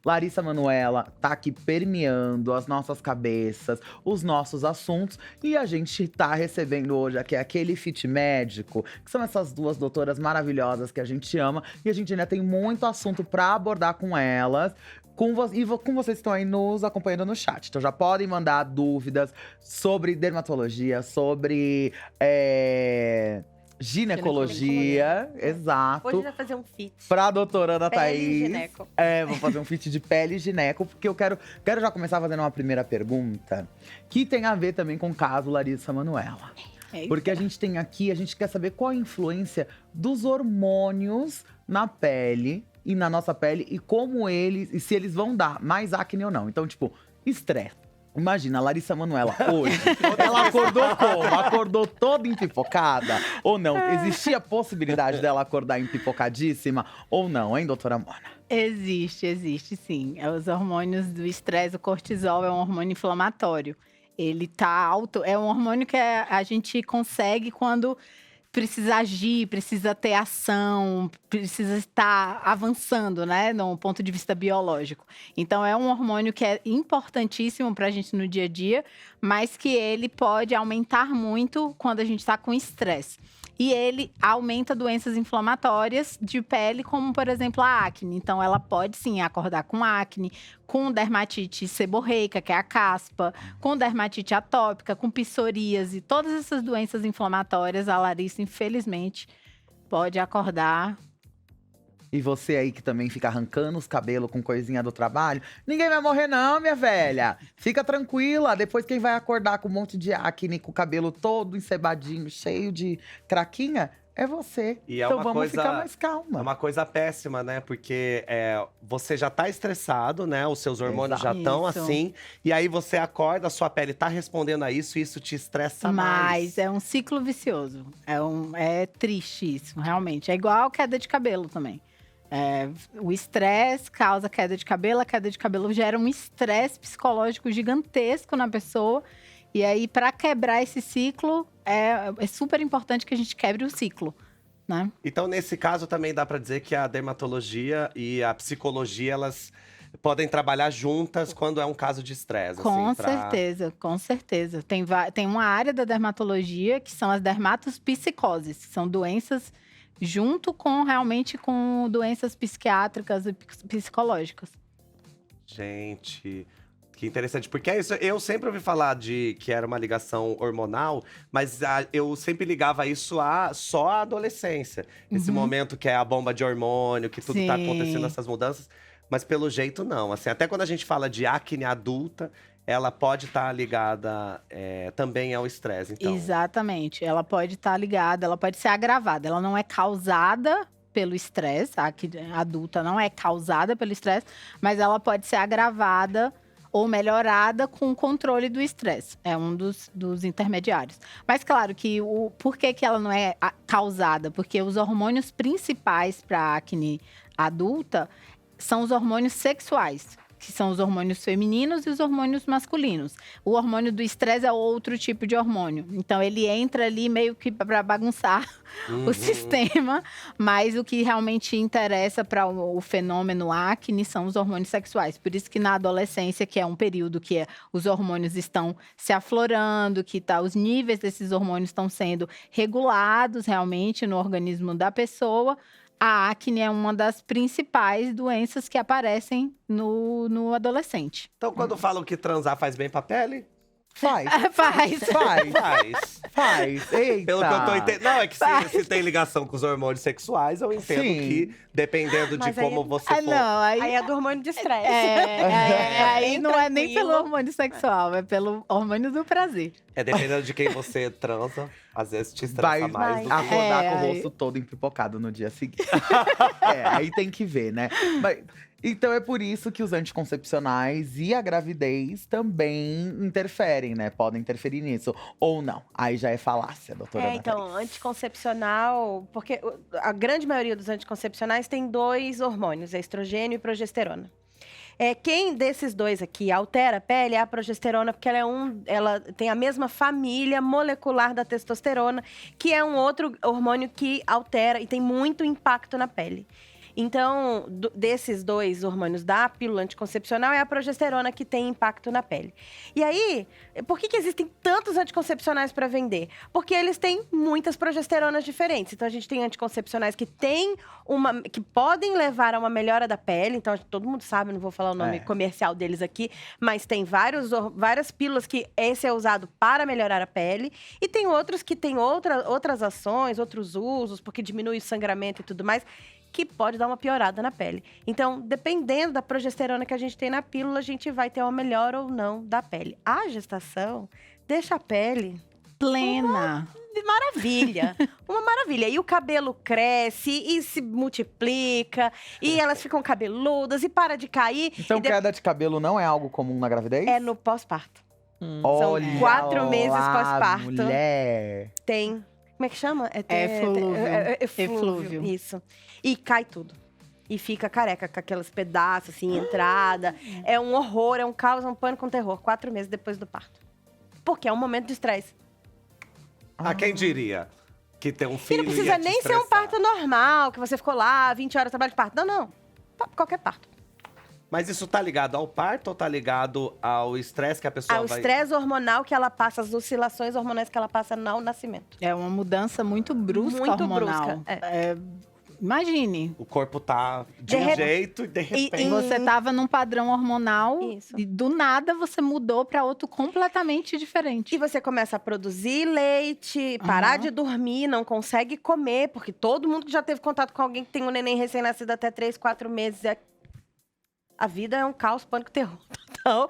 Larissa Manoela tá aqui permeando as nossas cabeças, os nossos assuntos. E a gente tá recebendo hoje aqui aquele fit médico, que são essas duas doutoras maravilhosas que a gente ama. E a gente ainda tem muito assunto pra abordar com elas. Com vocês que estão aí nos acompanhando no chat. Então já podem mandar dúvidas sobre dermatologia, sobre ginecologia. Exato. Hoje vai fazer um fit. Pra doutora Ana Pele e Thaís. gineco. Vou fazer um fit de pele e gineco, porque eu quero já começar fazendo uma primeira pergunta que tem a ver também com o caso Larissa Manoela. Porque a gente tem aqui, a gente quer saber qual a influência dos hormônios na pele e na nossa pele e como eles, e se eles vão dar mais acne ou não. Então, tipo, estresse. Imagina, a Larissa Manoela hoje, ela acordou como? Acordou toda empipocada ou não? Existia a possibilidade dela acordar empipocadíssima ou não, hein, doutora Mona? Existe sim. Os hormônios do estresse, o cortisol é um hormônio inflamatório. Ele tá alto, é um hormônio que a gente consegue quando precisa agir, precisa ter ação, precisa estar avançando, né, no ponto de vista biológico. Então, é um hormônio que é importantíssimo para a gente no dia a dia, mas que ele pode aumentar muito quando a gente está com estresse. E ele aumenta doenças inflamatórias de pele, como, por exemplo, a acne. Então, ela pode, sim, acordar com acne, com dermatite seborreica, que é a caspa, com dermatite atópica, com psoríase. Todas essas doenças inflamatórias, a Larissa, infelizmente, pode acordar. E você aí que também fica arrancando os cabelos com coisinha do trabalho, ninguém vai morrer não, minha velha. Fica tranquila, depois quem vai acordar com um monte de acne, com o cabelo todo encebadinho, cheio de craquinha, é você. E é então uma vamos coisa, ficar mais calma. É uma coisa péssima, né? Porque você já tá estressado, né? Os seus hormônios já estão assim. E aí você acorda, a sua pele tá respondendo a isso e isso te estressa mais. Mas é um ciclo vicioso. É triste isso, realmente. É igual queda de cabelo também. O estresse causa queda de cabelo, a queda de cabelo gera um estresse psicológico gigantesco na pessoa. E aí, para quebrar esse ciclo, é super importante que a gente quebre o ciclo, né? Então, nesse caso, também dá para dizer que a dermatologia e a psicologia, elas podem trabalhar juntas quando é um caso de estresse. Com assim, certeza, com certeza. Tem uma área da dermatologia que são as dermatospsicoses, que são doenças junto com doenças psiquiátricas e psicológicas. Gente, que interessante. Porque eu sempre ouvi falar de que era uma ligação hormonal, mas eu sempre ligava isso só à adolescência. Esse momento que é a bomba de hormônio, que tudo tá acontecendo, essas mudanças. Mas pelo jeito não. Assim, até quando a gente fala de acne adulta, ela pode estar ligada também ao estresse, então. Exatamente. Ela pode estar ligada, ela pode ser agravada. Ela não é causada pelo estresse, a acne adulta não é causada pelo estresse, mas ela pode ser agravada ou melhorada com o controle do estresse. É um dos intermediários. Mas claro que por que ela não é causada? Porque os hormônios principais para a acne adulta são os hormônios sexuais, que são os hormônios femininos e os hormônios masculinos. O hormônio do estresse é outro tipo de hormônio. Então, ele entra ali meio que para bagunçar o sistema, mas o que realmente interessa para o fenômeno acne são os hormônios sexuais. Por isso que na adolescência, que é um período que os hormônios estão se aflorando, que os níveis desses hormônios estão sendo regulados realmente no organismo da pessoa, a acne é uma das principais doenças que aparecem no adolescente. Então, quando falam que transar faz bem pra pele… Faz. Eita. Pelo que eu tô entendendo. Não, é que se tem ligação com os hormônios sexuais, eu entendo que, dependendo de como você for… Não, aí é do hormônio de estresse. Aí não é nem pelo hormônio sexual, é pelo hormônio do prazer. Dependendo de quem você transa, às vezes te estressa mais do que… acordar com o rosto todo empipocado no dia seguinte. Aí tem que ver, né? Então é por isso que os anticoncepcionais e a gravidez também interferem, né? Podem interferir nisso. Ou não. Aí já é falácia, doutora Ana Então, Thaís. anticoncepcional… Porque a grande maioria dos anticoncepcionais tem 2 hormônios, estrogênio e progesterona. Quem desses 2 aqui altera a pele é a progesterona, porque ela tem a mesma família molecular da testosterona, que é um outro hormônio que altera e tem muito impacto na pele. Então, desses dois hormônios da pílula anticoncepcional, é a progesterona que tem impacto na pele. E aí, por que existem tantos anticoncepcionais para vender? Porque eles têm muitas progesteronas diferentes. Então, a gente tem anticoncepcionais que que podem levar a uma melhora da pele. Então, todo mundo sabe, não vou falar o nome comercial deles aqui, mas tem várias pílulas que esse é usado para melhorar a pele. E tem outros que têm outras ações, outros usos, porque diminui o sangramento e tudo mais, que pode dar uma piorada na pele. Então, dependendo da progesterona que a gente tem na pílula, a gente vai ter uma melhora ou não da pele. A gestação deixa a pele plena. Maravilha, uma maravilha. E o cabelo cresce e se multiplica, e elas ficam cabeludas e para de cair. Então, queda de cabelo não é algo comum na gravidez? É no pós-parto. Olha São 4 meses pós-parto. Mulher. Tem. Como é que chama? Eflúvio. Isso. E cai tudo. E fica careca, com aqueles pedaços, assim, entrada. É um horror, é um caos, é um pânico, um terror. 4 meses depois do parto. Porque é um momento de estresse. Quem diria que ter um filho E não precisa nem ser um parto normal, que você ficou lá 20 horas de trabalho de parto. Não. Qualquer parto. Mas isso tá ligado ao parto ou tá ligado ao estresse que a pessoa Ao estresse hormonal que ela passa, as oscilações hormonais que ela passa no nascimento. É uma mudança muito brusca hormonal. Imagine. O corpo tá de um jeito e de repente… Você tava num padrão hormonal Isso. e do nada você mudou para outro completamente diferente. E você começa a produzir leite, parar de dormir, não consegue comer, porque todo mundo que já teve contato com alguém que tem um neném recém-nascido até 3, 4 meses a vida é um caos, pânico, terror. Então,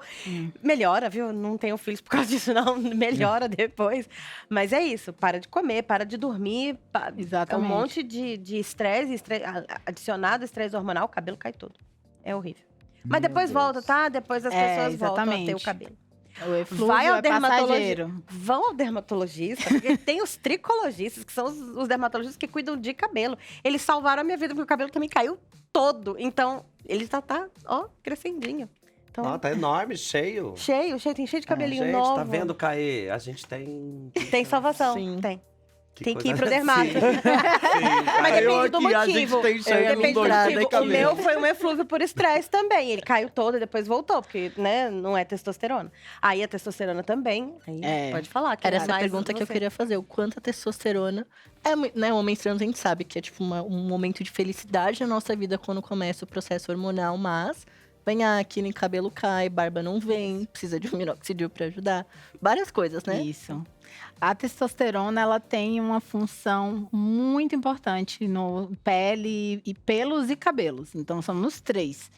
melhora, viu? Não tenho filhos por causa disso, não. Melhora depois. Mas é isso. Para de comer, para de dormir. Exatamente. É um monte de estresse, adicionado estresse hormonal, o cabelo cai todo. É horrível. Mas depois volta, tá? Depois as pessoas voltam a ter o cabelo. O eflúvio Vai ao passageiro. Vão ao dermatologista, porque tem os tricologistas, que são os dermatologistas que cuidam de cabelo. Eles salvaram a minha vida, porque o cabelo também caiu todo. Então, ele tá crescendinho. Então, tá enorme, cheio. Tem cheio de cabelinho gente, novo. tá vendo, Caê? A gente tem… Tem salvação, Sim. tem. Que Tem que ir coisa- pro dermato. Sim. Mas depende do motivo. Depende do motivo. O cabelo. meu foi um eflúvio por estresse também. Ele caiu todo e depois voltou, porque, né, não é testosterona. Aí a testosterona também. Aí pode falar. Era essa mais pergunta que eu você. queria fazer. O quanto a testosterona… né, o homem trans, a gente sabe que é tipo um momento de felicidade na nossa vida quando começa o processo hormonal, mas… vem acne, cabelo cai, barba não vem, precisa de um minoxidil para ajudar. Várias coisas, né? Isso. A testosterona, ela tem uma função muito importante no pele, e pelos e cabelos. Então, são nos 3.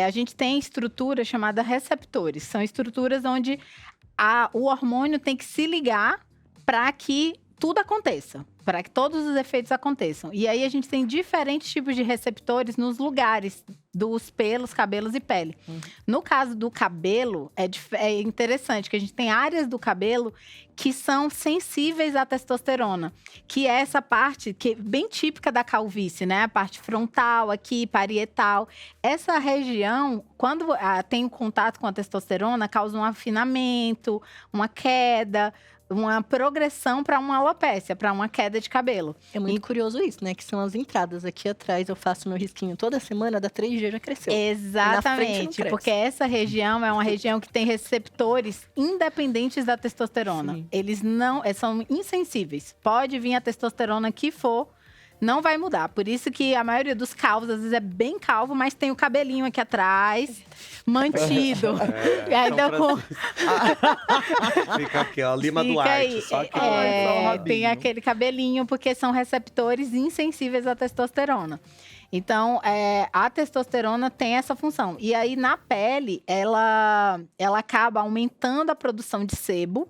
A gente tem estrutura chamada receptores. São estruturas onde o hormônio tem que se ligar para que tudo aconteça, para que todos os efeitos aconteçam. E aí, a gente tem diferentes tipos de receptores nos lugares dos pelos, cabelos e pele. No caso do cabelo, é interessante que a gente tem áreas do cabelo que são sensíveis à testosterona, que é essa parte que é bem típica da calvície, né? A parte frontal aqui, parietal. Essa região, quando tem contato com a testosterona, causa um afinamento, uma queda, uma progressão para uma alopécia, para uma queda de cabelo. É muito curioso isso, né? Que são as entradas. Aqui atrás eu faço meu risquinho toda semana, dá 3 dias já cresceu. Exatamente, porque essa região é uma região que tem receptores independentes da testosterona. Sim. Eles não são insensíveis. Pode vir a testosterona que for, não vai mudar. Por isso que a maioria dos calvos, às vezes, é bem calvo, mas tem o cabelinho aqui atrás, mantido. E ainda São com… Fica aqui, ó, Lima Fica Duarte, aí, só que… só o rabinho. tem aquele cabelinho, porque são receptores insensíveis à testosterona. Então, a testosterona tem essa função. E aí, na pele, ela acaba aumentando a produção de sebo,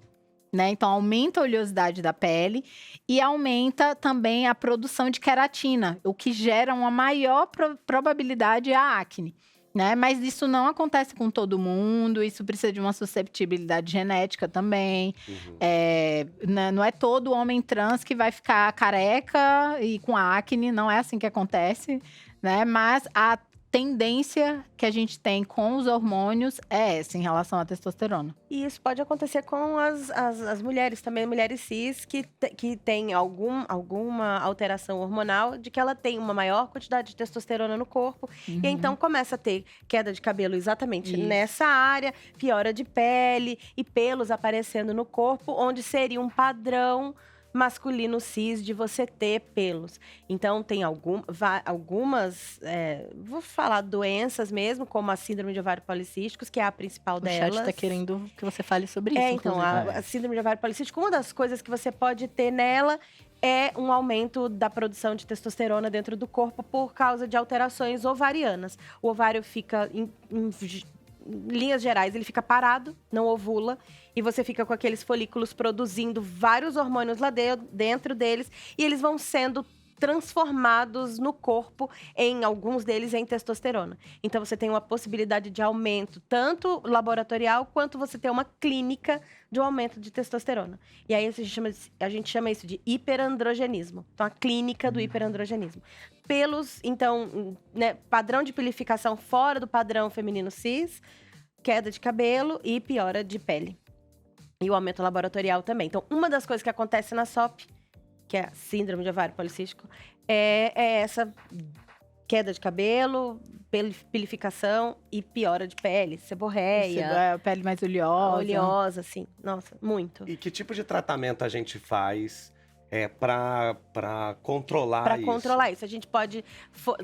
né? Então, aumenta a oleosidade da pele e aumenta também a produção de queratina, o que gera uma maior probabilidade à acne. Né? Mas isso não acontece com todo mundo, isso precisa de uma susceptibilidade genética também. Não é todo homem trans que vai ficar careca e com acne, não é assim que acontece, né? Mas tendência que a gente tem com os hormônios é essa em relação à testosterona. E isso pode acontecer com as mulheres também, mulheres cis, que têm alguma alteração hormonal, de que ela tem uma maior quantidade de testosterona no corpo. E então começa a ter queda de cabelo exatamente nessa área, piora de pele e pelos aparecendo no corpo, onde seria um padrão masculino cis de você ter pelos. Então, tem algumas, vou falar doenças mesmo, como a síndrome de ovário policísticos, que é a principal delas. O chat tá querendo que você fale sobre isso, Então, inclusive. a síndrome de ovário policístico, uma das coisas que você pode ter nela é um aumento da produção de testosterona dentro do corpo por causa de alterações ovarianas. O ovário fica, em linhas gerais, ele fica parado, não ovula, e você fica com aqueles folículos produzindo vários hormônios lá dentro deles, e eles vão sendo transformados no corpo, em alguns deles em testosterona. Então você tem uma possibilidade de aumento, tanto laboratorial, quanto você tem uma clínica de um aumento de testosterona. E aí a gente chama isso de hiperandrogenismo. Então, a clínica do hiperandrogenismo. Pelos, então, né, padrão de pilificação fora do padrão feminino cis, queda de cabelo e piora de pele. E o aumento laboratorial também. Então, uma das coisas que acontece na SOP, que é a síndrome de ovário policístico, é essa queda de cabelo, pilificação e piora de pele, seborreia. Pele mais oleosa. Oleosa, sim. Nossa, muito. E que tipo de tratamento a gente faz para controlar Para isso? controlar isso, a gente pode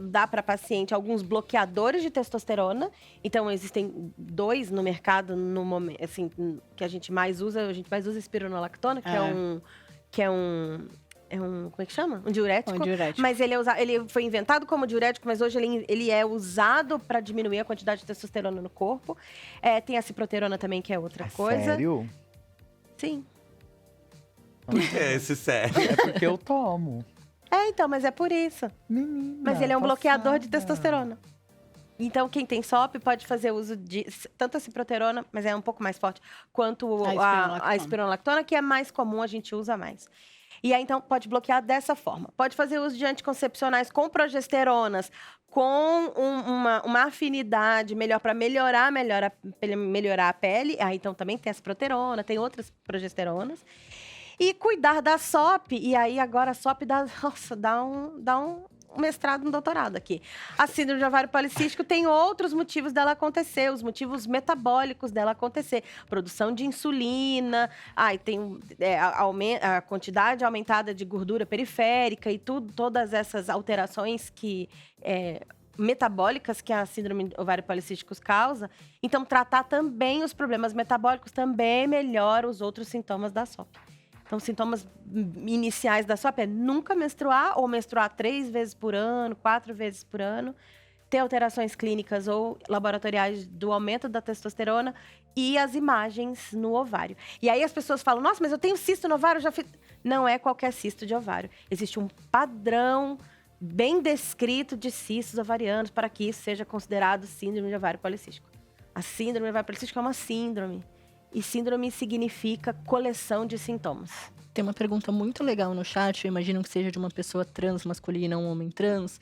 dar para paciente alguns bloqueadores de testosterona. Então, existem 2 no mercado no momento, assim, que a gente mais usa. A gente mais usa espironolactona, que é um como é que chama? Um diurético. Mas ele foi inventado como diurético, mas hoje ele é usado para diminuir a quantidade de testosterona no corpo. Tem a ciproterona também, que é outra coisa. Sério? Sim. Por que esse sério? É porque eu tomo. Então, mas é por isso. Menina, Mas ele é um bloqueador de passada. testosterona. Então, quem tem SOP pode fazer uso de tanto a ciproterona, mas é um pouco mais forte, quanto a espironolactona, que é mais comum, a gente usa mais. E aí, então, pode bloquear dessa forma. Pode fazer uso de anticoncepcionais com progesteronas, com uma afinidade melhor para melhorar a pele. Então, também tem a ciproterona, tem outras progesteronas. E cuidar da SOP. E aí, agora a SOP dá um mestrado, um doutorado aqui. A síndrome de ovário policístico tem outros motivos dela acontecer, os motivos metabólicos dela acontecer. Produção de insulina, tem a quantidade aumentada de gordura periférica e todas essas alterações metabólicas que a síndrome de ovário policístico causa. Então, tratar também os problemas metabólicos também melhora os outros sintomas da SOP. Então, sintomas iniciais da SOP é nunca menstruar ou menstruar 3 vezes por ano, 4 vezes por ano, ter alterações clínicas ou laboratoriais do aumento da testosterona e as imagens no ovário. E aí as pessoas falam, nossa, mas eu tenho cisto no ovário, Não é qualquer cisto de ovário. Existe um padrão bem descrito de cistos ovarianos para que isso seja considerado síndrome de ovário policístico. A síndrome de ovário policístico é uma síndrome. E síndrome significa coleção de sintomas. Tem uma pergunta muito legal no chat, eu imagino que seja de uma pessoa trans masculina, um homem trans.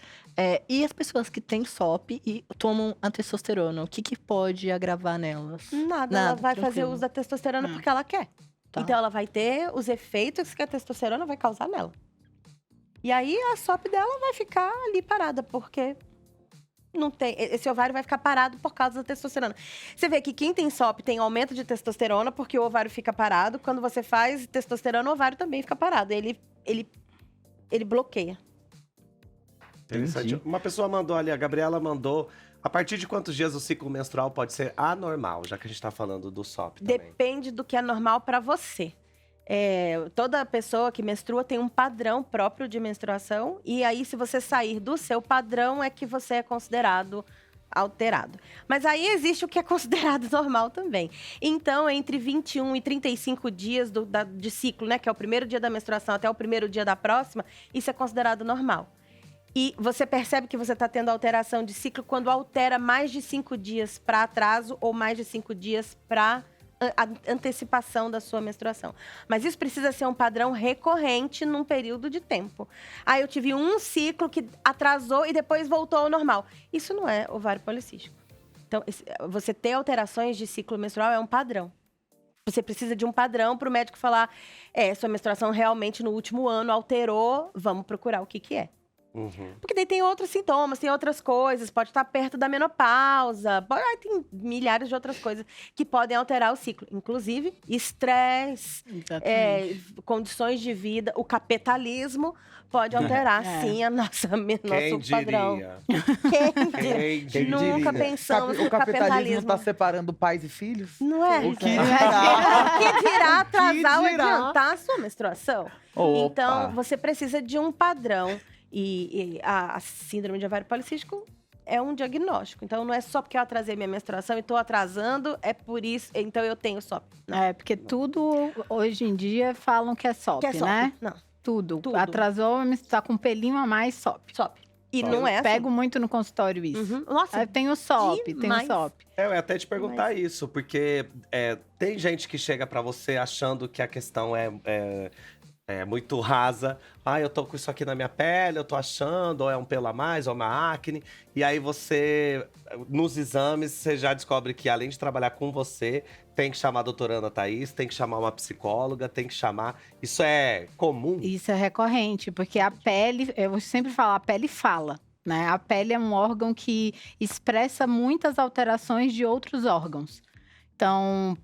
E as pessoas que têm SOP e tomam a testosterona, o que pode agravar nelas? Nada, ela vai fazer uso da testosterona porque ela quer. Tá. Então, ela vai ter os efeitos que a testosterona vai causar nela. E aí, a SOP dela vai ficar ali parada, porque não tem, esse ovário vai ficar parado por causa da testosterona. Você vê que quem tem SOP tem aumento de testosterona porque o ovário fica parado. Quando você faz testosterona, o ovário também fica parado. Ele bloqueia. Interessante. Uma pessoa mandou ali, a Gabriela mandou. A partir de quantos dias o ciclo menstrual pode ser anormal, já que a gente tá falando do SOP também? Depende do que é normal para você. Toda pessoa que menstrua tem um padrão próprio de menstruação. E aí, se você sair do seu padrão, é que você é considerado alterado. Mas aí existe o que é considerado normal também. Então, entre 21 e 35 dias de ciclo, né? Que é o primeiro dia da menstruação até o primeiro dia da próxima, isso é considerado normal. E você percebe que você está tendo alteração de ciclo quando altera mais de 5 dias para atraso ou mais de 5 dias para antecipação da sua menstruação. Mas isso precisa ser um padrão recorrente num período de tempo. Ah, eu tive um ciclo que atrasou e depois voltou ao normal. Isso não é ovário policístico. Então, você ter alterações de ciclo menstrual é um padrão. Você precisa de um padrão para o médico falar, sua menstruação realmente no último ano alterou, vamos procurar o que é. Porque daí tem outros sintomas, tem outras coisas, pode estar perto da menopausa, tem milhares de outras coisas que podem alterar o ciclo. Inclusive, estresse, condições de vida, o capitalismo pode alterar, sim, nosso padrão. Quem diria? Nunca pensamos no O capitalismo capitalismo. está separando pais e filhos? Não é? O que dirá atrasar ou dirá? adiantar a sua menstruação? Opa. Então, você precisa de um padrão. E a síndrome de ovário policístico é um diagnóstico. Então, não é só porque eu atrasei minha menstruação e estou atrasando, é por isso, então eu tenho SOP. Não. Porque tudo, hoje em dia, falam que é SOP, Que é SOP? né? Não. Tudo. Tudo. Tá com um pelinho a mais, SOP. SOP. E não é assim. Pego muito no consultório isso. Uhum. Nossa, Tem o SOP, tem o demais. SOP. Eu ia até te perguntar isso, porque tem gente que chega pra você achando que a questão é muito rasa. Eu tô com isso aqui na minha pele, eu tô achando, ou é um pelo a mais, ou uma acne. E aí você, nos exames, você já descobre que além de trabalhar com você, tem que chamar a doutora Ana Thaís, tem que chamar uma psicóloga, tem que chamar... Isso é comum? Isso é recorrente, porque a pele, eu sempre falo, a pele fala, né? A pele é um órgão que expressa muitas alterações de outros órgãos. Então,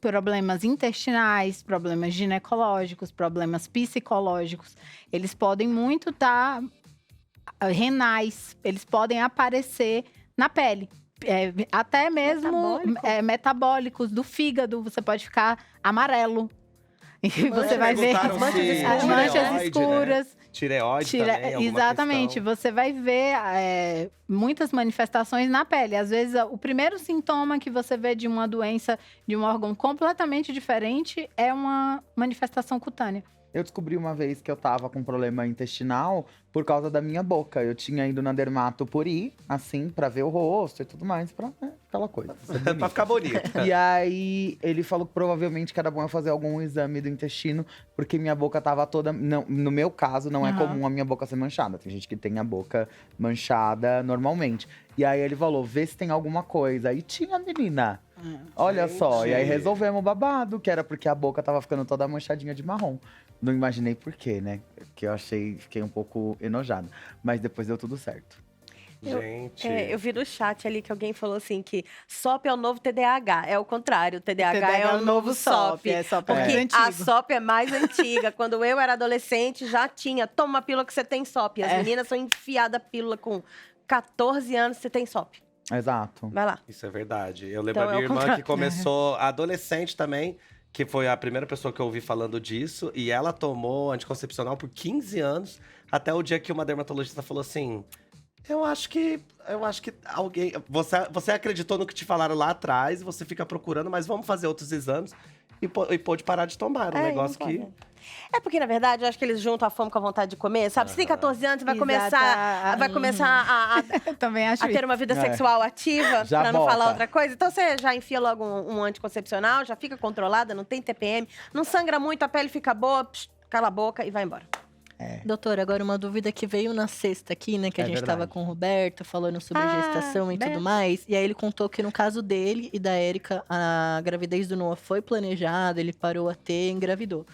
problemas intestinais, problemas ginecológicos, problemas psicológicos, eles podem muito estar renais, eles podem aparecer na pele. Até mesmo metabólicos do fígado, você pode ficar amarelo. E você vai ver Perguntaram se as manchas tireoide, escuras. né? Tireoide também, alguma Exatamente, questão. você vai ver muitas manifestações na pele. Às vezes, o primeiro sintoma que você vê de uma doença de um órgão completamente diferente é uma manifestação cutânea. Eu descobri uma vez que eu tava com problema intestinal por causa da minha boca. Eu tinha ido na dermato por ir, assim, pra ver o rosto e tudo mais, aquela coisa. Pra ficar bonito. E aí, ele falou que provavelmente que era bom eu fazer algum exame do intestino, porque minha boca tava toda... Não, no meu caso, não é comum a minha boca ser manchada. Tem gente que tem a boca manchada normalmente. E aí, ele falou, vê se tem alguma coisa. E tinha, menina. Olha só, e aí resolvemos o babado, que era porque a boca tava ficando toda manchadinha de marrom. Não imaginei por quê, né? Que eu fiquei um pouco enojada. Mas depois deu tudo certo. Gente. Eu vi no chat ali que alguém falou assim que SOP é o novo TDAH. É o contrário, o TDAH é o novo SOP. Porque a SOP é mais antiga. Quando eu era adolescente, já tinha. Toma uma pílula que você tem SOP. As meninas são enfiadas a pílula com 14 anos, você tem SOP. Exato. Vai lá. Isso é verdade. Eu lembro Então, a minha irmã que começou adolescente também, que foi a primeira pessoa que eu ouvi falando disso, e ela tomou anticoncepcional por 15 anos, até o dia que uma dermatologista falou assim: Eu acho que alguém. Você acreditou no que te falaram lá atrás, você fica procurando, mas vamos fazer outros exames. E pôde parar de tomar. Um negócio que. É porque, na verdade, eu acho que eles juntam a fome com a vontade de comer, sabe? Você tem 14 anos, vai começar a Também acho ter uma vida sexual ativa, Já pra não bota. falar outra coisa. Então, você já enfia logo um anticoncepcional, já fica controlada, não tem TPM, não sangra muito, a pele fica boa, cala a boca e vai embora. Doutora, agora uma dúvida que veio na sexta aqui, né? Que a gente tava com o Roberto falando sobre gestação e tudo mais. E aí ele contou que no caso dele e da Érica, a gravidez do Noah foi planejada, ele parou a ter, engravidou.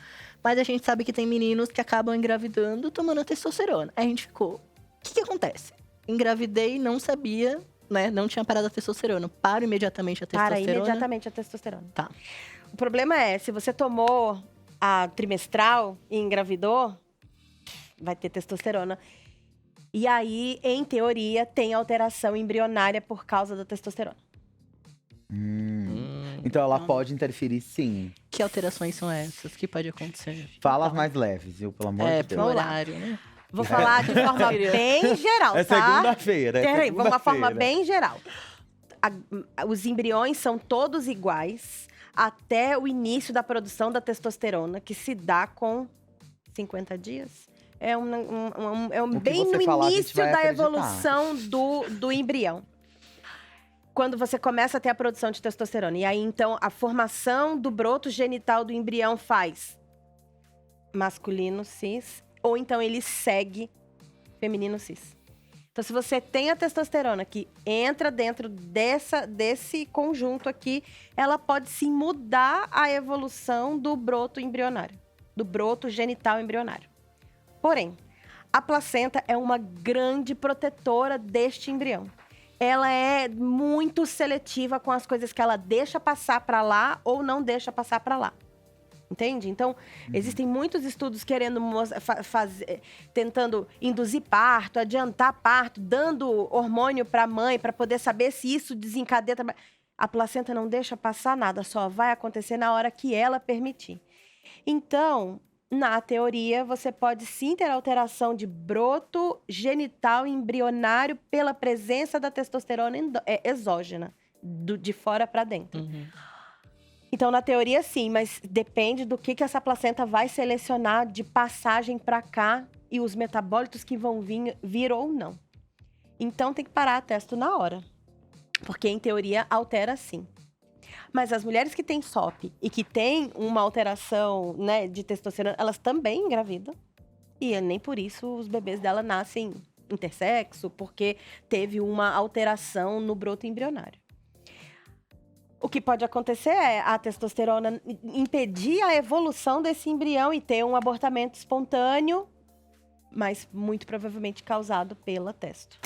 Mas a gente sabe que tem meninos que acabam engravidando tomando a testosterona. Aí a gente ficou, o que acontece? Engravidei, não sabia, né? Não tinha parado a testosterona. Paro imediatamente a testosterona? Para imediatamente a testosterona. Tá. O problema é, se você tomou a trimestral e engravidou, vai ter testosterona. E aí, em teoria, tem alteração embrionária por causa da testosterona. Então ela pode interferir, sim. Que alterações são essas? Que pode acontecer? Fala as mais leves, viu? Pelo amor de Deus. Pro horário, né? Vou falar de forma bem geral, É tá? segunda-feira. Peraí, vamos uma forma segunda-feira. bem geral. Os embriões são todos iguais até o início da produção da testosterona, que se dá com 50 dias. É O que bem você no falar, a gente início vai da acreditar. evolução do embrião. quando você começa a ter a produção de testosterona. E aí, então, a formação do broto genital do embrião faz masculino cis, ou então ele segue feminino cis. Então, se você tem a testosterona que entra dentro desse conjunto aqui, ela pode sim mudar a evolução do broto embrionário, do broto genital embrionário. Porém, a placenta é uma grande protetora deste embrião. Ela é muito seletiva com as coisas que ela deixa passar para lá ou não deixa passar para lá. Entende? Então, existem muitos estudos querendo tentando induzir parto, adiantar parto, dando hormônio para a mãe para poder saber se isso desencadeia. A placenta não deixa passar nada, só vai acontecer na hora que ela permitir. Então, na teoria, você pode sim ter alteração de broto genital embrionário pela presença da testosterona exógena, de fora para dentro. Então, na teoria, sim, mas depende do que essa placenta vai selecionar de passagem para cá e os metabólitos que vão vir ou não. Então, tem que parar a testo na hora, porque, em teoria, altera sim. Mas as mulheres que têm SOP e que têm uma alteração, né, de testosterona, elas também engravidam. E nem por isso os bebês dela nascem intersexo, porque teve uma alteração no broto embrionário. O que pode acontecer é a testosterona impedir a evolução desse embrião e ter um abortamento espontâneo, mas muito provavelmente causado pela testo.